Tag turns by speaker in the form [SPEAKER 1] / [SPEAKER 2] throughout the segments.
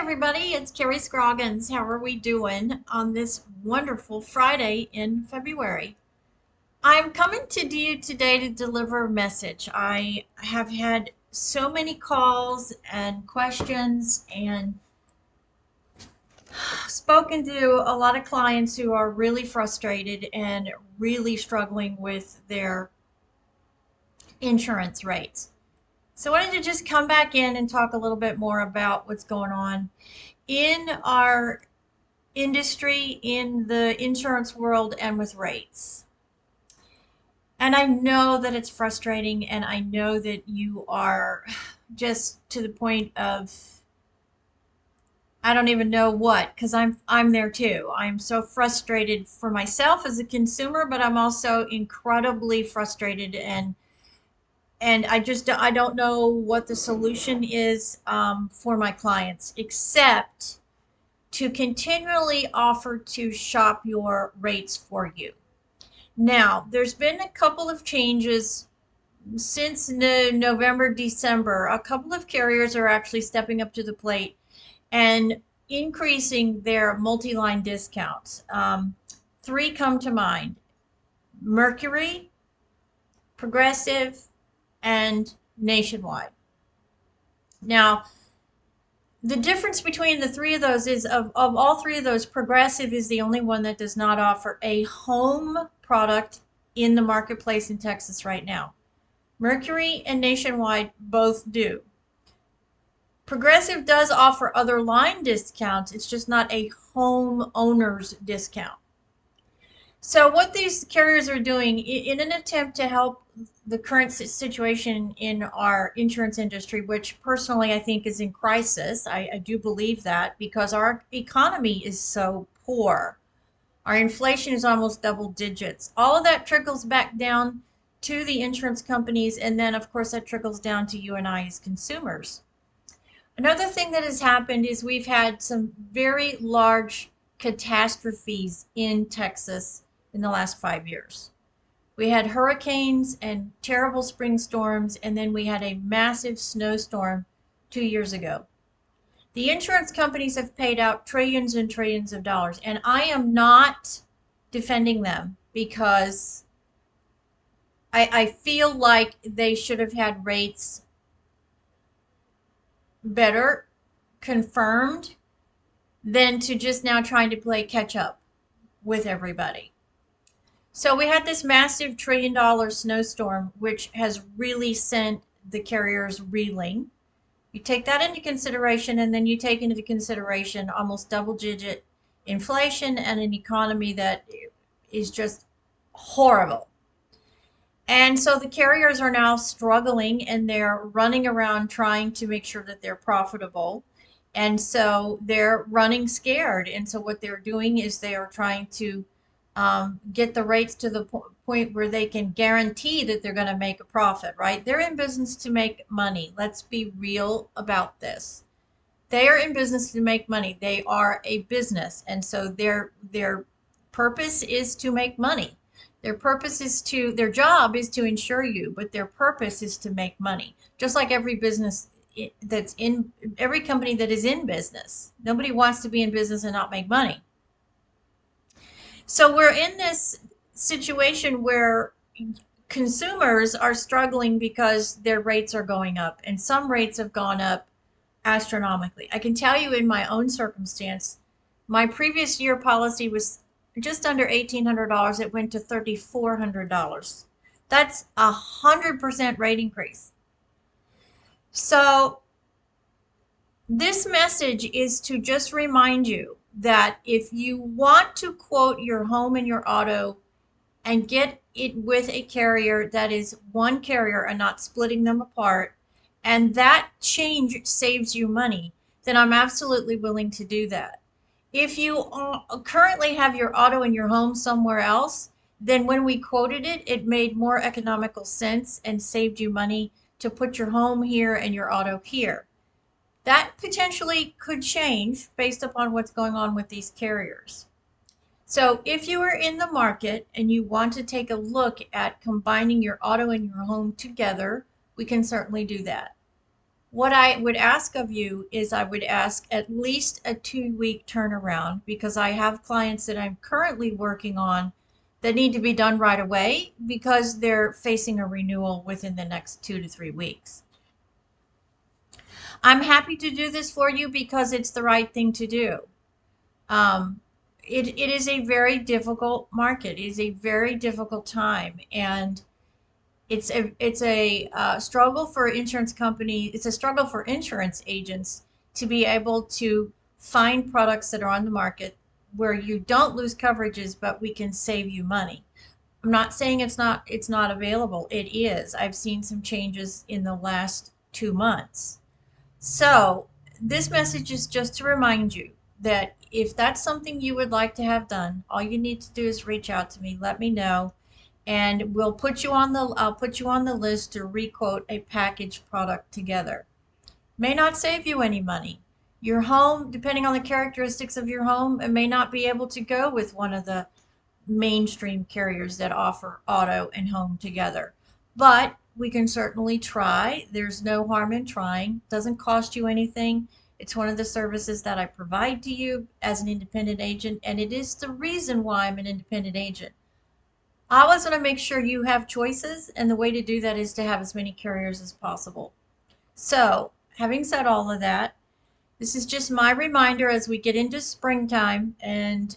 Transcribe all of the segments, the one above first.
[SPEAKER 1] everybody, it's Kerrie Scroggins. How are we doing on this wonderful Friday in February? I'm coming to you today to deliver a message. I have had so many calls and questions and spoken to a lot of clients who are really frustrated and really struggling with their insurance rates. So I wanted to just come back in and talk a little bit more about what's going on in our industry, in the insurance world, and with rates. And I know that it's frustrating, and I know that you are just to the point of I don't even know what, because I'm there too. I'm so frustrated for myself as a consumer, but I'm also incredibly frustrated, and I don't know what the solution is for my clients, except to continually offer to shop your rates for you. Now, there's been a couple of changes since November, December. A couple of carriers are actually stepping up to the plate and increasing their multi-line discounts. Three come to mind: Mercury, Progressive, and Nationwide. Now, the difference between the three of those is of all three of those, Progressive is the only one that does not offer a home product in the marketplace in Texas right now. Mercury and Nationwide both do. Progressive does offer other line discounts, it's just not a home owner's discount. So what these carriers are doing in an attempt to help the current situation in our insurance industry, which personally I think is in crisis, I do believe that, because our economy is so poor. Our inflation is almost double digits. All of that trickles back down to the insurance companies, and then of course that trickles down to you and I as consumers. Another thing that has happened is we've had some very large catastrophes in Texas in the last 5 years. We had hurricanes and terrible spring storms, and then we had a massive snowstorm 2 years ago. The insurance companies have paid out trillions and trillions of dollars, and I am not defending them because I feel like they should have had rates better confirmed than to just now trying to play catch up with everybody. So we had this massive $1 trillion snowstorm, which has really sent the carriers reeling. You take that into consideration, and then you take into consideration almost double-digit inflation and an economy that is just horrible. And so the carriers are now struggling, and they're running around trying to make sure that they're profitable. And so they're running scared. And so what they're doing is they are trying to get the rates to the point where they can guarantee that they're going to make a profit, right? They're in business to make money. Let's be real about this. They are in business to make money. They are a business, and so their purpose is to make money. Their job is to insure you, but their purpose is to make money. Just like every business that's in every company that is in business. Nobody wants to be in business and not make money. So we're in this situation where consumers are struggling because their rates are going up, and some rates have gone up astronomically. I can tell you in my own circumstance, my previous year policy was just under $1,800. It went to $3,400. That's 100% rate increase. So this message is to just remind you that if you want to quote your home and your auto and get it with a carrier that is one carrier and not splitting them apart, and that change saves you money, then I'm absolutely willing to do that. If you currently have your auto and your home somewhere else, then when we quoted it, it made more economical sense and saved you money to put your home here and your auto here. That potentially could change based upon what's going on with these carriers. So if you are in the market and you want to take a look at combining your auto and your home together, we can certainly do that. What I would ask of you is I would ask at least a 2 week turnaround because I have clients that I'm currently working on that need to be done right away because they're facing a renewal within the next 2 to 3 weeks. I'm happy to do this for you because it's the right thing to do. Um, it is a very difficult market. It is a very difficult time, and it's a struggle for insurance company. It's a struggle for insurance agents to be able to find products that are on the market where you don't lose coverages, but we can save you money. I'm not saying it's not available. It is. I've seen some changes in the last 2 months. So, this message is just to remind you that if that's something you would like to have done, all you need to do is reach out to me, let me know, and I'll put you on the list to requote a package product together. May not save you any money. Your home, depending on the characteristics of your home, it may not be able to go with one of the mainstream carriers that offer auto and home together. But we can certainly try. There's no harm in trying. Doesn't cost you anything. It's one of the services that I provide to you as an independent agent, and it is the reason why I'm an independent agent. I always want to make sure you have choices, and the way to do that is to have as many carriers as possible. So, having said all of that, this is just my reminder as we get into springtime and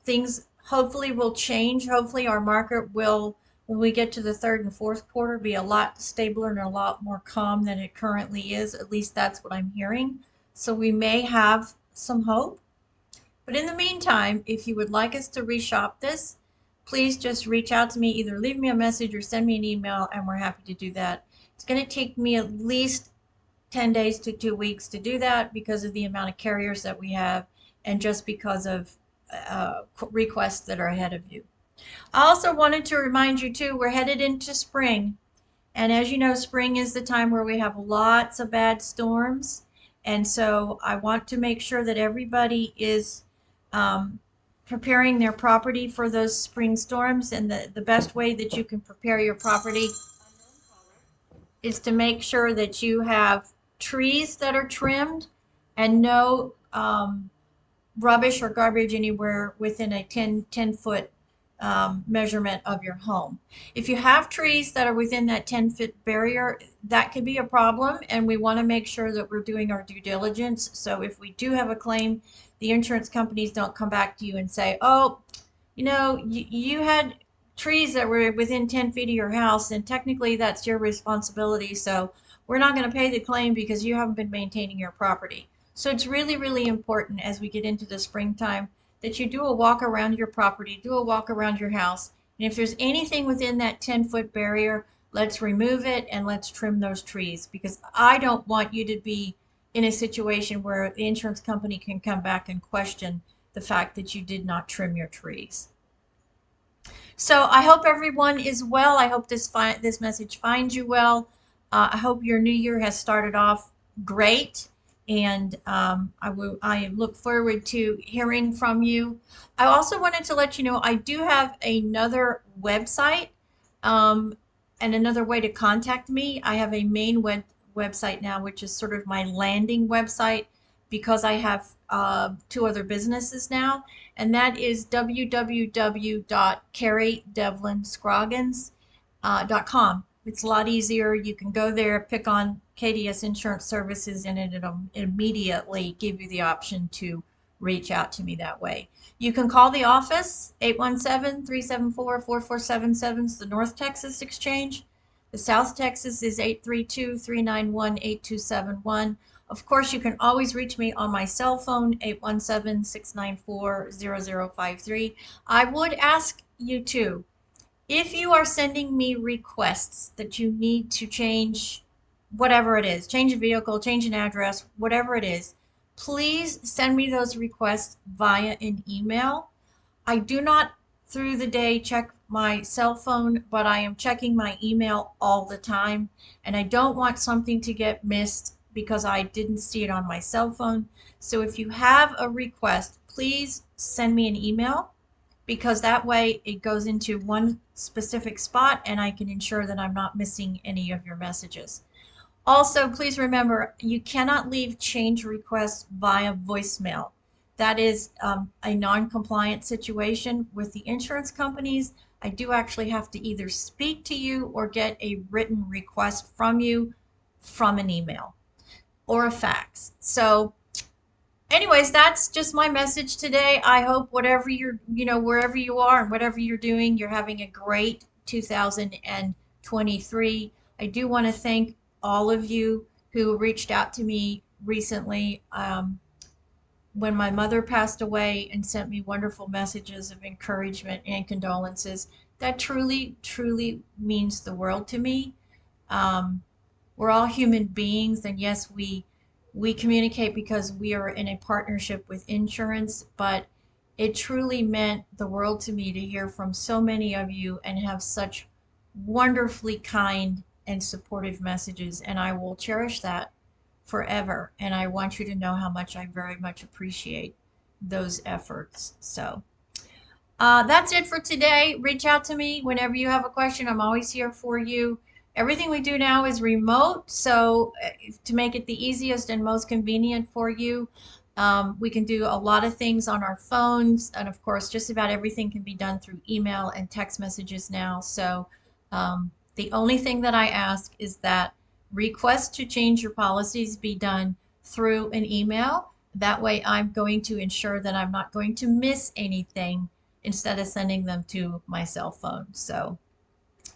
[SPEAKER 1] things hopefully will change. Hopefully, our market will, when we get to the third and fourth quarter, be a lot stabler and a lot more calm than it currently is. At least that's what I'm hearing. So, we may have some hope. But in the meantime, if you would like us to reshop this, please just reach out to me. Either leave me a message or send me an email, and we're happy to do that. It's going to take me at least 10 days to 2 weeks to do that because of the amount of carriers that we have and just because of requests that are ahead of you. I also wanted to remind you too, we're headed into spring. And as you know, spring is the time where we have lots of bad storms. And so I want to make sure that everybody is um, preparing their property for those spring storms. And the best way that you can prepare your property is to make sure that you have trees that are trimmed and no rubbish or garbage anywhere within a 10 foot measurement of your home. If you have trees that are within that 10-foot barrier, that could be a problem, and we want to make sure that we're doing our due diligence. So if we do have a claim, the insurance companies don't come back to you and say, oh, you had trees that were within 10 feet of your house, and technically that's your responsibility. So we're not going to pay the claim because you haven't been maintaining your property. So it's really, really important as we get into the springtime that you do a walk around your property, do a walk around your house. And if there's anything within that 10-foot barrier, let's remove it and let's trim those trees because I don't want you to be in a situation where the insurance company can come back and question the fact that you did not trim your trees. So I hope everyone is well. I hope this message finds you well. I hope your new year has started off great, and I look forward to hearing from you. I also wanted to let you know I do have another website, um, and another way to contact me. I have a main website now, which is sort of my landing website because I have two other businesses now, and that is www.kerriedevlinscroggins.com. It's a lot easier. You can go there, pick on KDS Insurance Services, and it'll immediately give you the option to reach out to me that way. You can call the office, 817-374-4477. It's the North Texas Exchange. The South Texas is 832-391-8271. Of course, you can always reach me on my cell phone, 817-694-0053. I would ask you too, if you are sending me requests that you need to change whatever it is, change a vehicle, change an address, whatever it is, please send me those requests via an email. I do not through the day check my cell phone, but I am checking my email all the time, and I don't want something to get missed because I didn't see it on my cell phone. So if you have a request, please send me an email because that way it goes into one specific spot and I can ensure that I'm not missing any of your messages. Also, please remember, you cannot leave change requests via voicemail. That is a non-compliant situation with the insurance companies. I do actually have to either speak to you or get a written request from you from an email or a fax. So anyways, that's just my message today. I hope whatever you're, wherever you are and whatever you're doing, you're having a great 2023. I do want to thank all of you who reached out to me recently when my mother passed away and sent me wonderful messages of encouragement and condolences. That truly, truly means the world to me. Um, we're all human beings, and yes, we communicate because we are in a partnership with insurance, but it truly meant the world to me to hear from so many of you and have such wonderfully kind and supportive messages, and I will cherish that forever. And I want you to know how much I very much appreciate those efforts. So that's it for today. Reach out to me whenever you have a question. I'm always here for you. Everything we do now is remote, so to make it the easiest and most convenient for you, we can do a lot of things on our phones, and of course, just about everything can be done through email and text messages now. So the only thing that I ask is that requests to change your policies be done through an email. That way, I'm going to ensure that I'm not going to miss anything instead of sending them to my cell phone. So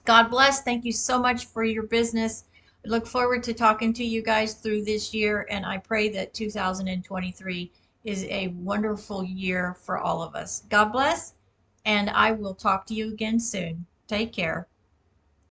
[SPEAKER 1] God bless. Thank you so much for your business. I look forward to talking to you guys through this year, and I pray that 2023 is a wonderful year for all of us. God bless, and I will talk to you again soon. Take care.